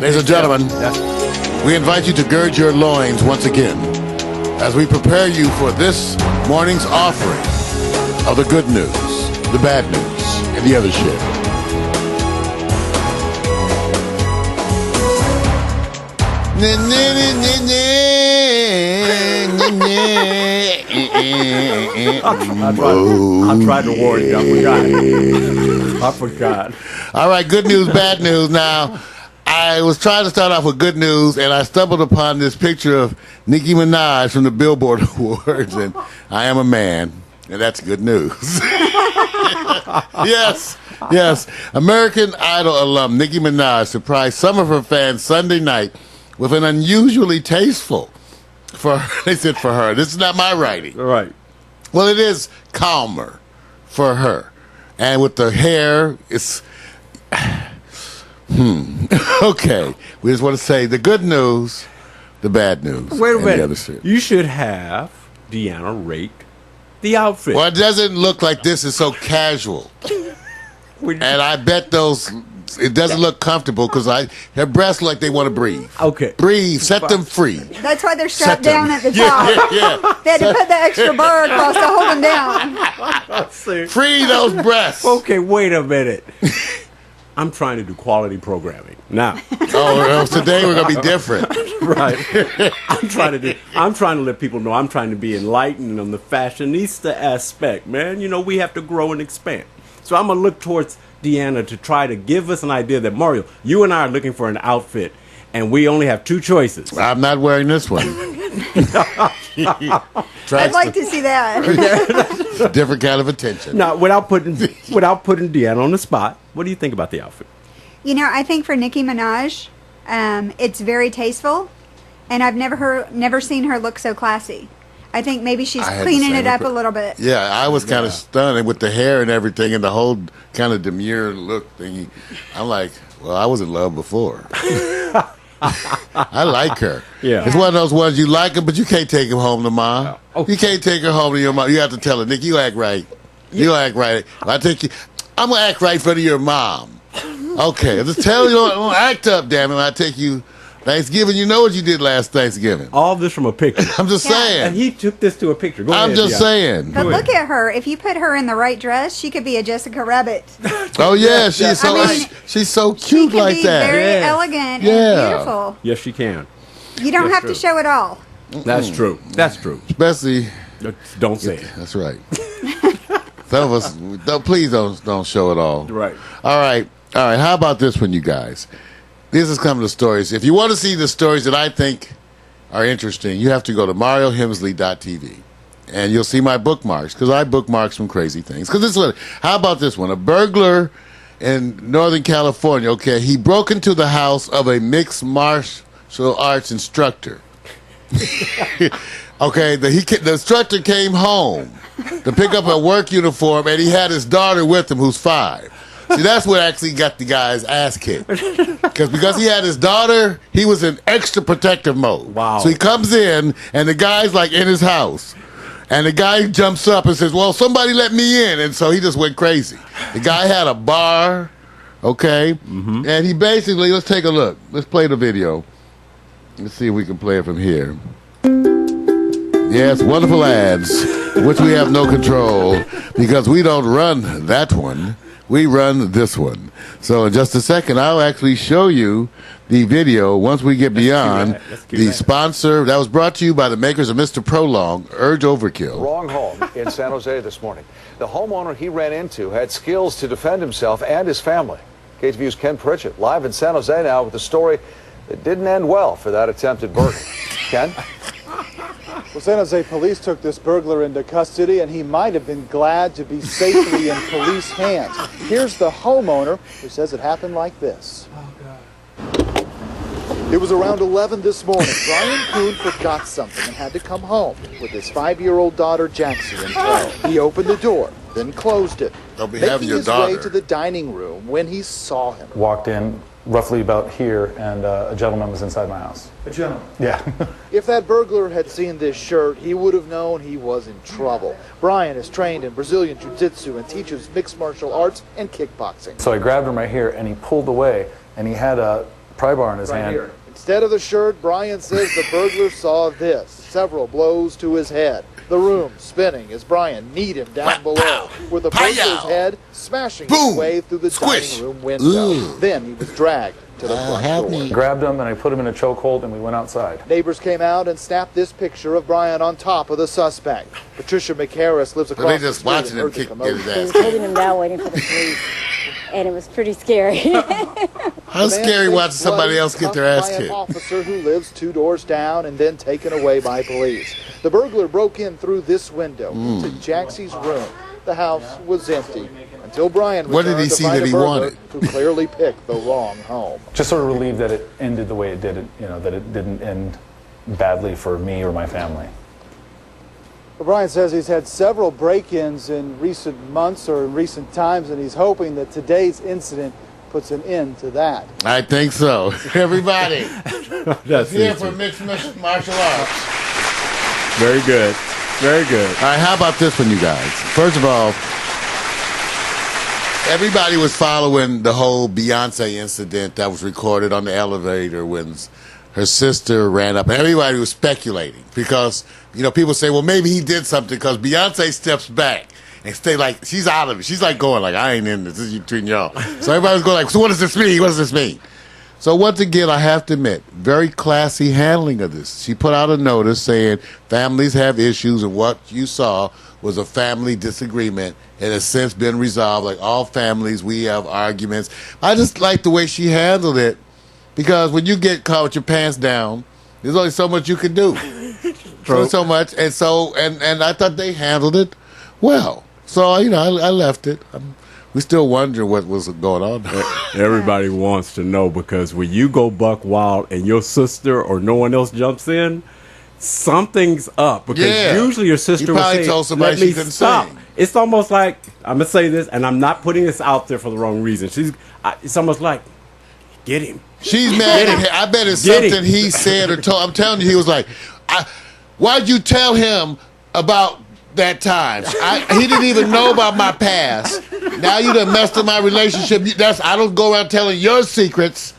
Ladies and gentlemen, we invite you to gird your loins once again as we prepare you for this morning's offering of the good news, the bad news, and the other shit. I tried to warn you. I forgot. All right, good news, bad news. Now, I was trying to start off with good news, and I stumbled upon this picture of Nicki Minaj from the Billboard Awards, and I am a man, and that's good news. Yes. American Idol alum Nicki Minaj surprised some of her fans Sunday night with an unusually tasteful, they said for her. This is not my writing. Right. Well, it is calmer for her. And with the hair, it's... Okay. We just want to say the good news, the bad news. Wait a and minute. The other shit. You should have Deanna rate the outfit. Well, it doesn't look like this is so casual. And I bet it doesn't look comfortable because her breasts look like they want to breathe. Okay. Breathe. Set them free. That's why they're strapped down at the top. Yeah. They had to put the extra bar across to hold them down. Free those breasts. Okay, wait a minute. I'm trying to do quality programming now. Oh, today we're gonna be different. Right. I'm trying to let people know I'm trying to be enlightened on the fashionista aspect, man. You know, we have to grow and expand. So I'm gonna look towards Deanna to try to give us an idea that, Mario, you and I are looking for an outfit, and we only have two choices. I'm not wearing this one. I'd like to see that. Different kind of attention. Now, without putting Deanna on the spot, what do you think about the outfit? You know, I think for Nicki Minaj, it's very tasteful, and I've never seen her look so classy. I think maybe she's cleaning it up a little bit. Yeah, I was kind of stunned with the hair and everything and the whole kind of demure look thingy. I'm like, well, I was in love before. I like her. Yeah. It's one of those ones you like her, but you can't take him home to mom. You can't take her home to your mom. You have to tell her, Nick, you act right. You act right. I'm going to act right in front of your mom. Okay, just tell you, don't act up, damn it, when I take you Thanksgiving. You know what you did last Thanksgiving. All this from a picture. I'm just saying. And he took this to a picture. Go ahead, I'm just saying. But look at her. If you put her in the right dress, she could be a Jessica Rabbit. Oh, yeah. She's so cute like that. She can be very elegant and beautiful. Yes, she can. You don't have to show it all. That's true. That's true. Especially... Don't say it. That's right. Some of us, please don't show it all. Right. All right. How about this one, you guys? This is coming to stories. If you want to see the stories that I think are interesting, you have to go to mariohemsley.tv, and you'll see my bookmarks, because I bookmark some crazy things. How about this one? A burglar in Northern California, okay, he broke into the house of a mixed martial arts instructor. Okay, the instructor came home to pick up a work uniform, and he had his daughter with him, who's 5. See, that's what actually got the guy's ass kicked. Because he had his daughter, he was in extra protective mode. Wow. So he comes in, and the guy's like in his house. And the guy jumps up and says, well, somebody let me in. And so he just went crazy. The guy had a bar, okay? Mm-hmm. And he basically, let's take a look. Let's play the video. Let's see if we can play it from here. Yes, wonderful ads, which we have no control because we don't run that one. We run this one. So in just a second, I'll actually show you the video once we get beyond the sponsor. That was brought to you by the makers of Mr. Prolong, Urge Overkill. Wrong home in San Jose this morning. The homeowner he ran into had skills to defend himself and his family. KTVU's Ken Pritchett live in San Jose now with a story that didn't end well for that attempted burglary. Ken? Well, San Jose police took this burglar into custody, and he might have been glad to be safely in police hands. Here's the homeowner who says it happened like this. Oh, God. It was around 11 this morning. Brian Kuhn forgot something and had to come home with his 5-year-old daughter, Jackson, in tow. He opened the door, then closed it, making his way to the dining room when he saw him. Walked in roughly about here, and a gentleman was inside my house. A gentleman? Yeah. If that burglar had seen this shirt, he would have known he was in trouble. Brian is trained in Brazilian Jiu-Jitsu and teaches mixed martial arts and kickboxing. So I grabbed him right here, and he pulled away, and he had a pry bar in his hand. Here. Instead of the shirt, Brian says the burglar saw this. Several blows to his head. The room spinning as Brian kneed him down below, with the burglar's head smashing his way through the dining room window. Then he was dragged to the front door. Grabbed him and I put him in a chokehold and we went outside. Neighbors came out and snapped this picture of Brian on top of the suspect. Patricia McHarris lives across the street and heard the commotion. He was holding him down waiting for the police, and it was pretty scary. How scary watching somebody else get their ass kicked. An officer who lives 2 doors down and then taken away by police. The burglar broke in through this window to Jaxie's room. The house was empty until Brian What did he see that he wanted? Who clearly picked the wrong home. Just sort of relieved that it ended the way it did. That it didn't end badly for me or my family. Well, Brian says he's had several break-ins in recent months or in recent times, and he's hoping that today's incident puts an end to that. I think so. Everybody, That's here easy. for mixed martial arts. Very good. Very good. All right, how about this one, you guys? First of all, everybody was following the whole Beyonce incident that was recorded on the elevator when her sister ran up. Everybody was speculating because, people say, well, maybe he did something because Beyonce steps back and stay like, she's out of it. She's like going like, I ain't in this. This is between y'all. So everybody was going like, so what does this mean? What does this mean? So once again, I have to admit, very classy handling of this. She put out a notice saying families have issues and what you saw was a family disagreement. It has since been resolved. Like all families, we have arguments. I just like the way she handled it because when you get caught with your pants down, there's only so much you can do. So much. And I thought they handled it well. So, I left it. We still wondering what was going on there. Everybody wants to know because when you go buck wild and your sister or no one else jumps in, something's up. Because usually your sister will say, told somebody let me she couldn't stop. sing. It's almost like, I'm going to say this, and I'm not putting this out there for the wrong reason. It's almost like, get him. She's mad at him. I bet it's something he said or told. I'm telling you, he was like, why'd you tell him about that time? He didn't even know about my past. Now you done messed up my relationship. I don't go around telling your secrets.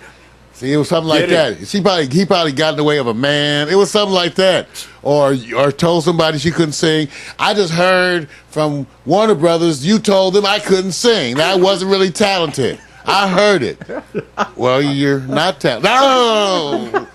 See, it was something like that. He probably got in the way of a man. It was something like that. Or told somebody she couldn't sing. I just heard from Warner Brothers, you told them I couldn't sing. That I wasn't really talented. I heard it. Well, you're not talented. No!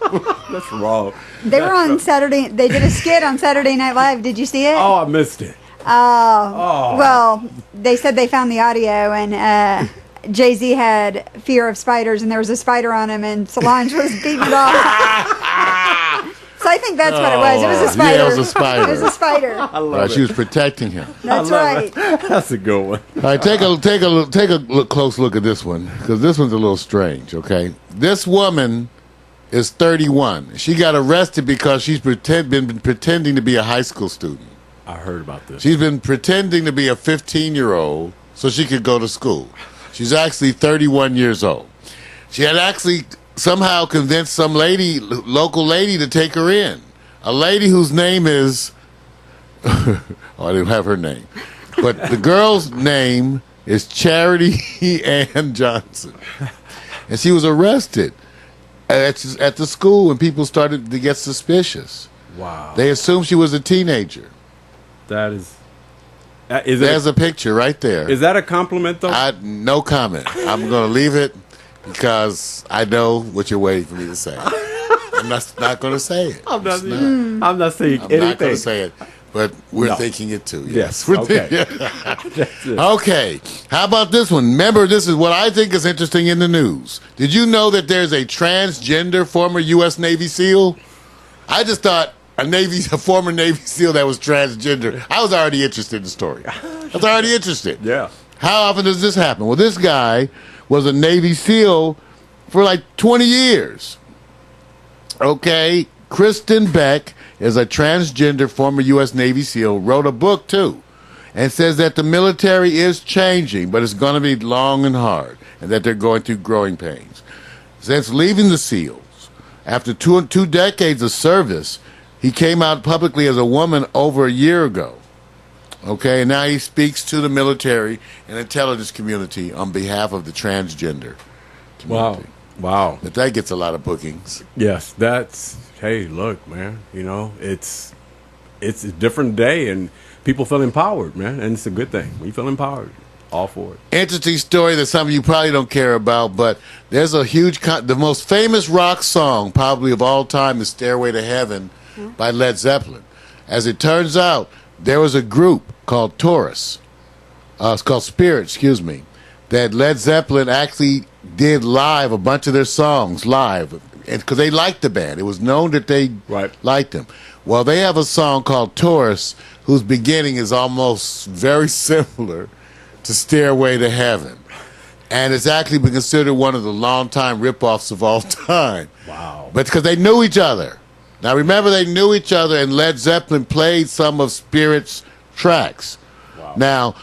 That's wrong. They were on Saturday. They did a skit on Saturday Night Live. Did you see it? Oh, I missed it. Well, they said they found the audio, and Jay-Z had fear of spiders, and there was a spider on him, and Solange was beating it off. So I think that's what it was. It was a spider. Yeah, it was a spider. It was a spider. I love it. She was protecting him. That's right. That's a good one. All right, take a close look at this one because this one's a little strange. Okay, this woman is 31. She got arrested because she's been pretending to be a high school student. I heard about this. She's been pretending to be a 15-year-old so she could go to school. She's actually 31 years old. She had actually somehow convinced some local lady to take her in. A lady whose name is, I didn't have her name, but the girl's name is Charity Ann Johnson. And she was arrested at the school when people started to get suspicious. Wow. They assumed she was a teenager. That is. There's a picture right there. Is that a compliment, though? No comment. I'm going to leave it because I know what you're waiting for me to say. I'm not going to say it. I'm not saying anything. I'm not going to say it, but we're thinking it too. Yes. Okay. Okay. How about this one? Remember, this is what I think is interesting in the news. Did you know that there's a transgender former U.S. Navy SEAL? I just thought a former Navy SEAL that was transgender. I was already interested in the story. I was already interested. Yeah. How often does this happen? Well, this guy was a Navy SEAL for like 20 years. Okay. Kristen Beck is a transgender former U.S. Navy SEAL, wrote a book too, and says that the military is changing, but it's going to be long and hard, and that they're going through growing pains. Since leaving the SEALs, after two decades of service, he came out publicly as a woman over a year ago. Okay, and now he speaks to the military and intelligence community on behalf of the transgender community. Wow. Wow. But that gets a lot of bookings. Yes, hey, look, man, it's a different day and people feel empowered, man, and it's a good thing. We feel empowered. All for it. Interesting story that some of you probably don't care about, but there's a huge, the most famous rock song probably of all time is Stairway to Heaven by Led Zeppelin. As it turns out, there was a group called Taurus, it's called Spirit, excuse me, that Led Zeppelin actually did live a bunch of their songs live because they liked the band. It was known that they liked them. Well, they have a song called Taurus whose beginning is almost very similar to Stairway to Heaven. And it's actually been considered one of the long-time rip-offs of all time. Wow. But because they knew each other. Now, remember, they knew each other, and Led Zeppelin played some of Spirit's tracks. Wow. Now,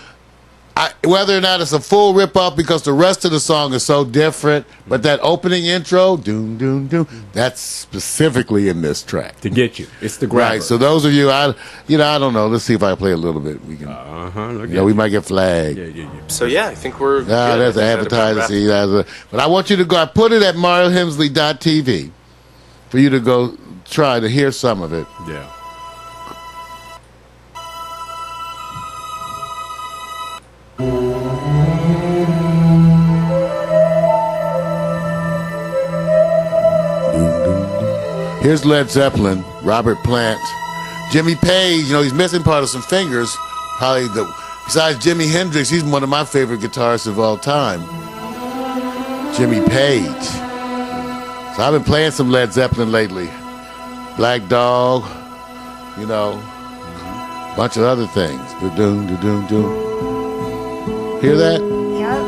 whether or not it's a full rip-off because the rest of the song is so different, but that opening intro, doom, doom, doom, that's specifically in this track. To get you. It's the grabber. Right, so those of you, I don't know. Let's see if I play a little bit. We can, we might get flagged. Yeah. So, yeah, I think we're good. That's advertising. See, but I want you to go. I put it at MarioHemsley.tv for you to go try to hear some of it. Yeah. Here's Led Zeppelin, Robert Plant, Jimmy Page. He's missing part of some fingers. Probably besides Jimi Hendrix, he's one of my favorite guitarists of all time. Jimmy Page. So I've been playing some Led Zeppelin lately. Black Dog, bunch of other things. Do-doom, do-doom, do. Hear that? Yep.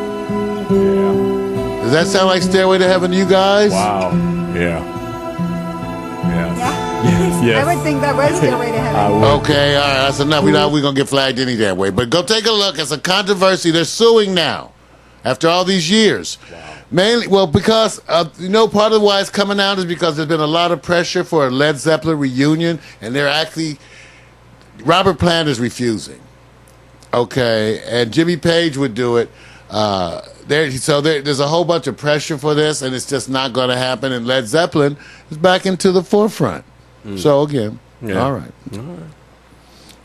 Yeah. Does that sound like Stairway to Heaven to you guys? Wow. Yeah. Yes. I would think that was Stairway to Heaven. Okay, all right, that's enough. We're going to get flagged any damn way. But go take a look. It's a controversy. They're suing now after all these years. Wow. Mainly, because, part of why it's coming out is because there's been a lot of pressure for a Led Zeppelin reunion, and they're actually, Robert Plant is refusing. Okay, and Jimmy Page would do it. There's a whole bunch of pressure for this, and it's just not going to happen. And Led Zeppelin is back into the forefront. So again, all right.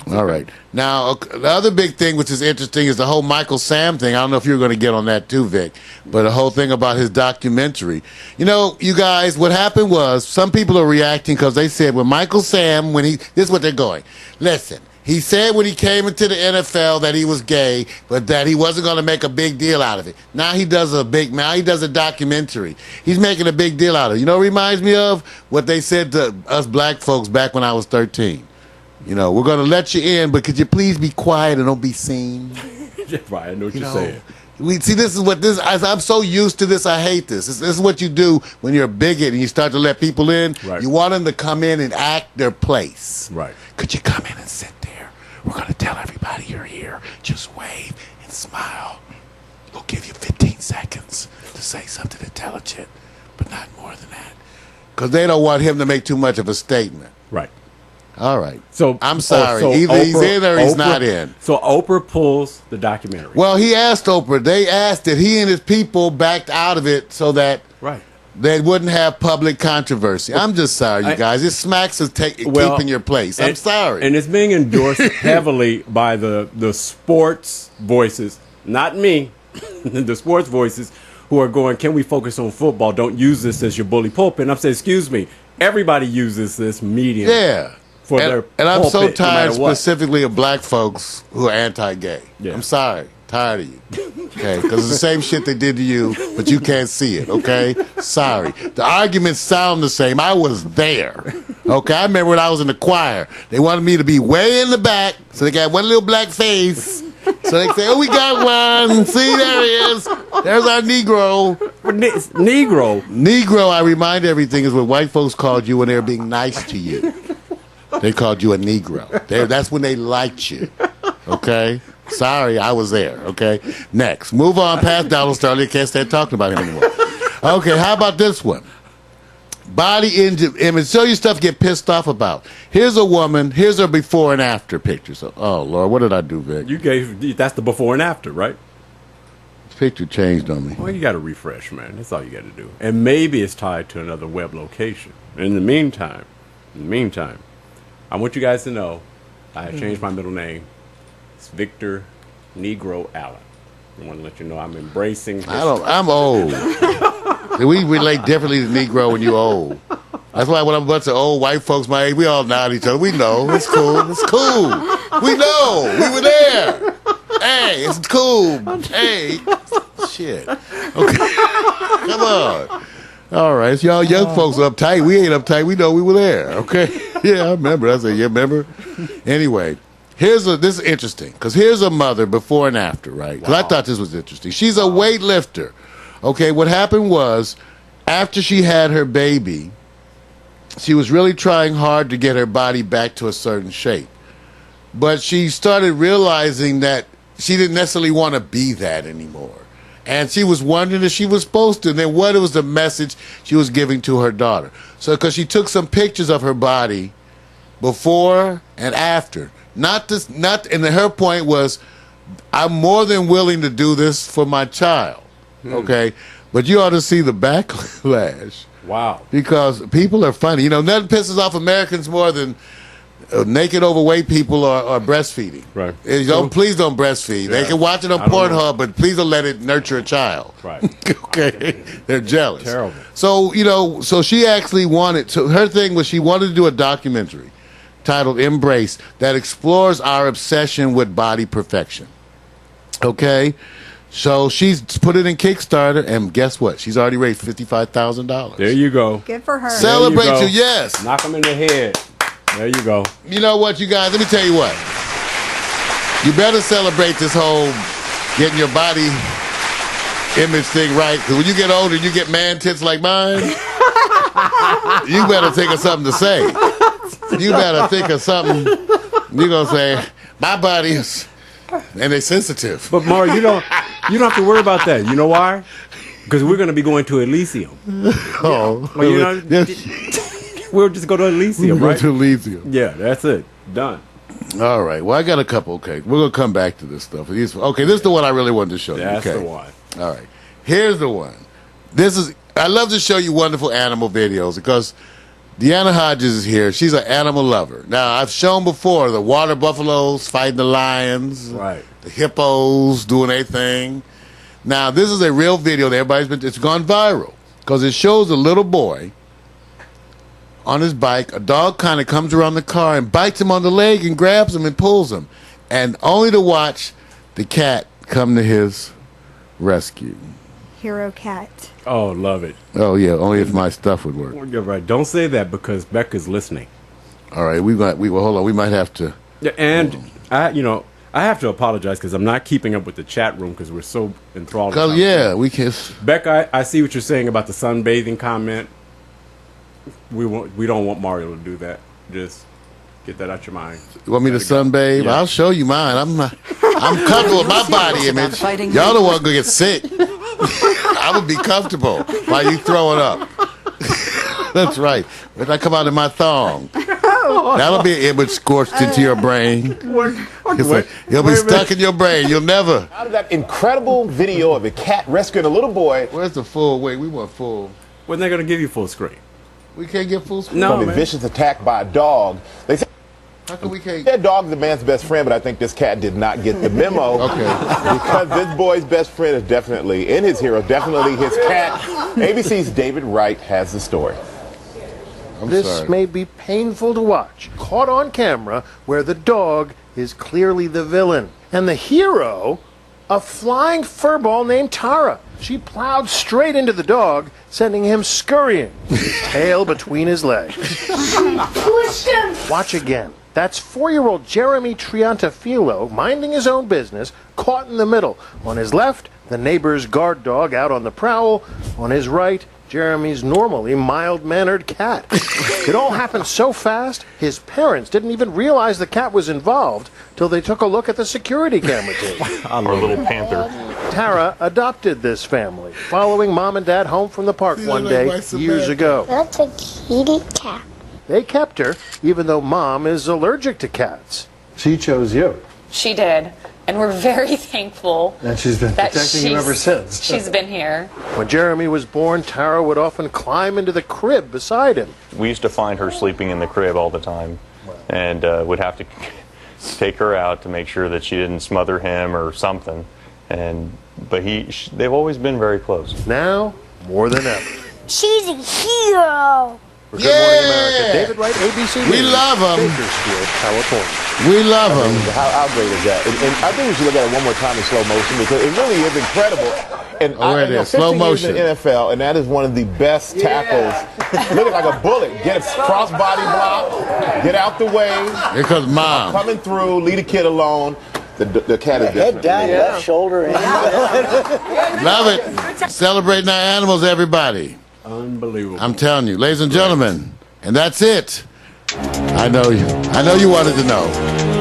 All right. Now, the other big thing, which is interesting, is the whole Michael Sam thing. I don't know if you're going to get on that too, Vic, but the whole thing about his documentary. You guys, what happened was some people are reacting because they said, well, Michael Sam, this is what they're going. Listen. He said when he came into the NFL that he was gay, but that he wasn't going to make a big deal out of it. Now he does a documentary. He's making a big deal out of it. It reminds me of what they said to us black folks back when I was 13. We're going to let you in, but could you please be quiet and don't be seen? Right, I know what you're saying. I'm so used to this, I hate this. This is what you do when you're a bigot and you start to let people in. Right. You want them to come in and act their place. Right. Could you come in and sit there? We're going to tell everybody you're here. Just wave and smile. We'll give you 15 seconds to say something intelligent, but not more than that. Because they don't want him to make too much of a statement. Right. All right. So I'm sorry. Either he's in or he's not in. So Oprah pulls the documentary. Well, he asked Oprah. They asked that he and his people backed out of it so that they wouldn't have public controversy. I'm just sorry, you guys. It smacks of keeping your place. I'm sorry. And it's being endorsed heavily by the sports voices, not me, the sports voices who are going, can we focus on football? Don't use this as your bully pulpit. And I'm saying, excuse me, everybody uses this medium. Yeah. And I'm so tired specifically of black folks who are anti-gay. Yeah. I'm sorry. Tired of you. Okay? Because it's the same shit they did to you, but you can't see it. Okay? Sorry. The arguments sound the same. I was there. Okay? I remember when I was in the choir. They wanted me to be way in the back, so they got one little black face. So they say, oh, we got one. See, there he is. There's our Negro. Negro, I remind everything, is what white folks called you when they were being nice to you. They called you a Negro. That's when they liked you. Okay? Sorry, I was there. Okay? Next. Move on past Donald Sterling. Can't stand talking about him anymore. Okay, how about this one? Body image. Show you stuff you get pissed off about. Here's a woman. Here's her before and after picture. So, oh, Lord, what did I do, Vic? That's the before and after, right? picture changed on me. Well, you got to refresh, man. That's all you got to do. And maybe it's tied to another web location. In the meantime, I want you guys to know I have changed my middle name. It's Victor Negro Allen. I want to let you know I'm embracing. I'm old. We relate differently to Negro when you old. That's why when I'm a bunch of old white folks my age, we all nod at each other. We know. It's cool. It's cool. We know. We were there. Hey, it's cool. Hey. Shit. Okay. Come on. All right. So y'all young folks uptight. We ain't uptight. We know we were there. Okay. Yeah, I remember. I said, you remember? Anyway, this is interesting. Because here's a mother before and after, right? Because I thought this was interesting. She's a weightlifter. Okay, what happened was, after she had her baby, she was really trying hard to get her body back to a certain shape. But she started realizing that she didn't necessarily want to be that anymore. And she was wondering if she was supposed to. And then what was the message she was giving to her daughter? So, because she took some pictures of her body before and after. And her point was, I'm more than willing to do this for my child. Okay? But you ought to see the backlash. Wow. Because people are funny. You know, nothing pisses off Americans more than naked, overweight people or breastfeeding. Right. Please don't breastfeed. Yeah. They can watch it on Pornhub, but please don't let it nurture a child. Right. Okay. They're jealous. Terrible. So, so she actually her thing was she wanted to do a documentary titled Embrace that explores our obsession with body perfection. Okay? So she's put it in Kickstarter, and guess what? She's already raised $55,000. There you go. Good for her. Celebrate you, yes. Knock them in the head. There you go. You know what, you guys? Let me tell you what. You better celebrate this whole getting your body image thing right, because when you get older, you get man tits like mine. You better think of something to say. You better think of something. You're gonna say, my body is, and they're sensitive. But Mario, you don't have to worry about that. You know why? Because we're going to be going to Elysium. Oh, well, we'll just go to Elysium, we'll right? Go to Elysium. Yeah, that's it. Done. All right. Well, I got a couple. Okay, we're gonna come back to this stuff. Okay, this is the one I really wanted to show you. That's okay. the one. All right. Here's the one. I love to show you wonderful animal videos because Deanna Hodges is here. She's an animal lover. Now, I've shown before the water buffaloes fighting the lions, right? The hippos doing their thing. Now, this is a real video that it's gone viral because it shows a little boy on his bike. A dog kind of comes around the car and bites him on the leg and grabs him and pulls him, and only to watch the cat come to his rescue. Hero cat. Oh, love it. Oh yeah, only if my stuff would work. You're right. Don't say that because Becca's listening. All right, hold on. We might have to. Yeah, and I have to apologize because I'm not keeping up with the chat room because we're so enthralled. Because we can. Becca, I see what you're saying about the sunbathing comment. We don't want Mario to do that. Just get that out your mind. You want me to sunbathe? Yeah. I'll show you mine. I'm comfortable with my body image. Y'all don't want to go get sick. I would be comfortable while you throw it up. That's right. If I come out in my thong, that'll be an image scorched into your brain. It'll be stuck in your brain. You'll never. Out of that incredible video of a cat rescuing a little boy. Where's the full? Wait, we want full. When they're going to give you full screen? We can't get full screen. No, from a vicious attack by a dog. They say how come we can't? That dog is the man's best friend, but I think this cat did not get the memo. Okay. Because this boy's best friend is definitely, in his hero, definitely his cat. ABC's David Wright has the story. This may be painful to watch. Caught on camera where the dog is clearly the villain. And the hero, a flying furball named Tara. She plowed straight into the dog, sending him scurrying, his tail between his legs. Watch again. That's 4-year-old Jeremy Triantafilo minding his own business, caught in the middle. On his left, the neighbor's guard dog out on the prowl. On his right, Jeremy's normally mild-mannered cat. It all happened so fast, his parents didn't even realize the cat was involved till they took a look at the security camera tape. Our little panther. Tara adopted this family, following mom and dad home from the park one day years ago. That's a kitty cat. They kept her, even though mom is allergic to cats. She chose you. She did. And we're very thankful And she's been that protecting him ever since. she's been here. When Jeremy was born, Tara would often climb into the crib beside him. We used to find her sleeping in the crib all the time, and would have to take her out to make sure that she didn't smother him or something. But they've always been very close. Now, more than ever. She's a hero. For Good Morning America, David Wright, ABC We News, love 'em. Bakersfield, California. We love him. How great is that? And I think we should look at it one more time in slow motion because it really is incredible. And There it is, slow 15 years in motion. the NFL, and that is one of the best tackles. Looking like a bullet. Get a cross-body block, get out the way. Here comes Mom. Coming through, leave the kid alone. The cat is Head different. down, left shoulder in. Love it. Celebrating our animals, everybody. Unbelievable. I'm telling you, ladies and gentlemen, and that's it. I know you wanted to know.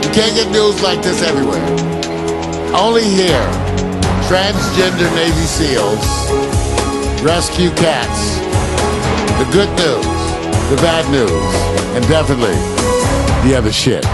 You can't get news like this everywhere. Only here. Transgender Navy SEALs rescue cats. The good news, the bad news, and definitely the other shit.